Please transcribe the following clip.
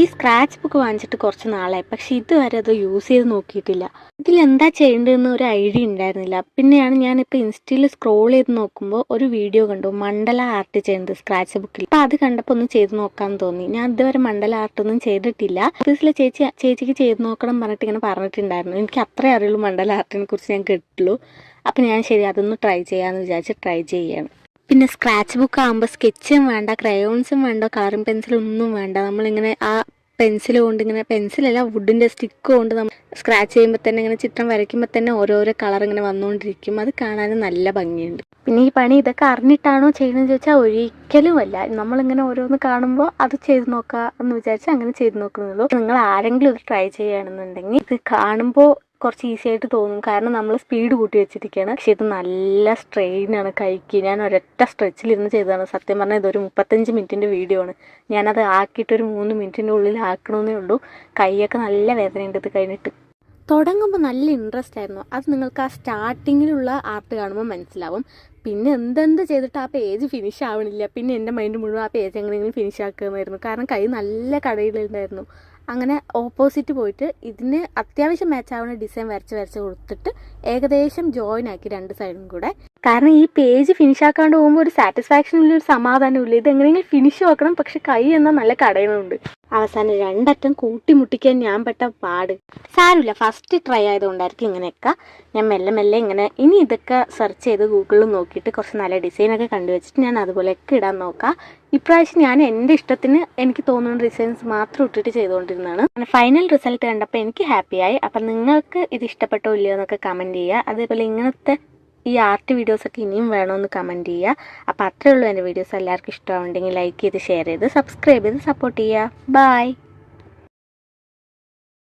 ഈ scratch book വാങ്ങിച്ചിട്ട് കുറച്ച് നാളായി, പക്ഷെ ഇതുവരെ അത് യൂസ് ചെയ്ത് നോക്കിയിട്ടില്ല. ഇതിലെന്താ ചെയ്യേണ്ടതെന്ന് ഒരു ഐഡിയ ഉണ്ടായിരുന്നില്ല. പിന്നെയാണ് ഞാനിപ്പോൾ ഇൻസ്റ്റയിൽ സ്ക്രോൾ ചെയ്ത് നോക്കുമ്പോൾ ഒരു വീഡിയോ കണ്ടു, മണ്ഡല ആർട്ട് ചെയ്യുന്നത് സ്ക്രാച്ച് ബുക്കിൽ. അപ്പോൾ അത് കണ്ടപ്പോൾ ഒന്ന് ചെയ്ത് നോക്കാമെന്ന് തോന്നി. ഞാൻ ഇതുവരെ മണ്ഡല ആർട്ടൊന്നും ചെയ്തിട്ടില്ല. ഓഫീസിലെ ചേച്ചിക്ക് ചെയ്ത് നോക്കണം പറഞ്ഞിട്ട് ഇങ്ങനെ പറഞ്ഞിട്ടുണ്ടായിരുന്നു. എനിക്ക് അത്രേ അറിയുള്ളൂ മണ്ഡല ആർട്ടിനെ കുറിച്ച് ഞാൻ കേട്ടിട്ടുള്ളൂ. അപ്പം ഞാൻ ശരി അതൊന്ന് ട്രൈ ചെയ്യാമെന്ന് വിചാരിച്ച് ട്രൈ ചെയ്യാണ്. പിന്നെ സ്ക്രാച്ച് ബുക്ക് ആകുമ്പോൾ സ്കെച്ചും വേണ്ട, ക്രയോൺസും വേണ്ട, കളറിംഗ് പെൻസിലൊന്നും വേണ്ട. നമ്മളിങ്ങനെ ആ പെൻസിൽ കൊണ്ട് ഇങ്ങനെ, പെൻസിലല്ല വുഡിൻ്റെ സ്റ്റിക്ക് കൊണ്ട് നമ്മൾ സ്ക്രാച്ച് ചെയ്യുമ്പോൾ തന്നെ ഇങ്ങനെ ചിത്രം വരയ്ക്കുമ്പോൾ തന്നെ ഓരോരോ കളർ ഇങ്ങനെ വന്നുകൊണ്ടിരിക്കും. അത് കാണാനും നല്ല ഭംഗിയുണ്ട്. പിന്നെ ഈ പണി ഇതൊക്കെ അറിഞ്ഞിട്ടാണോ ചെയ്യുന്നതെന്ന് ചോദിച്ചാൽ ഒരിക്കലും അല്ല. നമ്മളിങ്ങനെ ഓരോന്ന് കാണുമ്പോൾ അത് ചെയ്ത് നോക്കാം എന്ന് വിചാരിച്ച് അങ്ങനെ ചെയ്ത് നോക്കുന്നുള്ളൂ. നിങ്ങൾ ആരെങ്കിലും ഇത് ട്രൈ ചെയ്യുകയാണെന്നുണ്ടെങ്കിൽ ഇത് കാണുമ്പോൾ കുറച്ച് ഈസി ആയിട്ട് തോന്നും, കാരണം നമ്മൾ സ്പീഡ് കൂട്ടി വെച്ചിരിക്കുകയാണ്. പക്ഷെ ഇത് നല്ല സ്ട്രെയിനാണ് കൈക്ക്. ഞാൻ ഒരൊറ്റ സ്ട്രെച്ചിലിരുന്ന് ചെയ്തതാണ്. സത്യം പറഞ്ഞാൽ ഇതൊരു 35 മിനിറ്റിൻ്റെ വീഡിയോ ആണ്. ഞാനത് ആക്കിയിട്ടൊരു 3 മിനിറ്റിൻ്റെ ഉള്ളിൽ ആക്കണമെന്നേ ഉള്ളൂ. കൈയൊക്കെ നല്ല വേദനയുണ്ട് ഇത് കഴിഞ്ഞിട്ട്. തുടങ്ങുമ്പോൾ നല്ല ഇൻട്രസ്റ്റ് ആയിരുന്നു. അത് നിങ്ങൾക്ക് ആ സ്റ്റാർട്ടിങ്ങിലുള്ള ആർട്ട് കാണുമ്പോൾ മനസ്സിലാവും. പിന്നെ എന്തെന്ത് ചെയ്തിട്ട് ആ പേജ് ഫിനിഷ് ആവണില്ല. പിന്നെ എൻ്റെ മൈൻഡ് മുഴുവൻ ആ പേജ് എങ്ങനെയെങ്കിലും ഫിനിഷ് ആക്കുമായിരുന്നു, കാരണം കൈ നല്ല കടയിലുണ്ടായിരുന്നു. അങ്ങനെ ഓപ്പോസിറ്റ് പോയിട്ട് ഇതിന് അത്യാവശ്യം മാച്ച് ആവുന്ന ഡിസൈൻ വരച്ച് കൊടുത്തിട്ട് ഏകദേശം ജോയിൻ ആക്കി 2 സൈഡും കൂടെ. കാരണം ഈ പേജ് ഫിനിഷ് ആക്കാണ്ട് പോകുമ്പോൾ ഒരു സാറ്റിസ്ഫാക്ഷൻ ഇല്ല, ഒരു സമാധാനം ഇല്ല. ഇത് എങ്ങനെയെങ്കിലും ഫിനിഷ് ആക്കണം, പക്ഷെ കൈ എന്നാൽ നല്ല കടയണമുണ്ട്. അവസാനം 2 അറ്റം കൂട്ടിമുട്ടിക്കാൻ ഞാൻ പെട്ട പാട്. സാരമില്ല, ഫസ്റ്റ് ട്രൈ ആയതുകൊണ്ടായിരിക്കും ഇങ്ങനെയൊക്കെ. ഞാൻ മെല്ലെ മെല്ലെ ഇങ്ങനെ ഇനി ഇതൊക്കെ സെർച്ച് ചെയ്ത് ഗൂഗിളിൽ നോക്കിയിട്ട് കുറച്ച് നല്ല ഡിസൈനൊക്കെ കണ്ടുവച്ചിട്ട് ഞാൻ അതുപോലെയൊക്കെ ഇടാൻ നോക്കാം. ഇപ്രാവശ്യം ഞാൻ എൻ്റെ ഇഷ്ടത്തിന് എനിക്ക് തോന്നുന്ന ഡിസൈൻസ് മാത്രം ഇട്ടിട്ട് ചെയ്തുകൊണ്ടിരുന്നതാണ്. ഫൈനൽ റിസൾട്ട് കണ്ടപ്പോൾ എനിക്ക് ഹാപ്പിയായി. അപ്പം നിങ്ങൾക്ക് ഇത് ഇഷ്ടപ്പെട്ടോ ഇല്ലയോ എന്നൊക്കെ കമൻറ്റ് ചെയ്യുക. അതേപോലെ ഇങ്ങനത്തെ ഈ ആർട്ട് വീഡിയോസൊക്കെ ഇനിയും വേണമെന്ന് കമൻറ്റ് ചെയ്യുക. അപ്പോൾ അത്രയേ ഉള്ളൂ എൻ്റെ വീഡിയോസ്. എല്ലാവർക്കും ഇഷ്ടമാവുണ്ടെങ്കിൽ ലൈക്ക് ചെയ്ത് ഷെയർ ചെയ്ത് സബ്സ്ക്രൈബ് ചെയ്ത് സപ്പോർട്ട് ചെയ്യുക. ബൈ.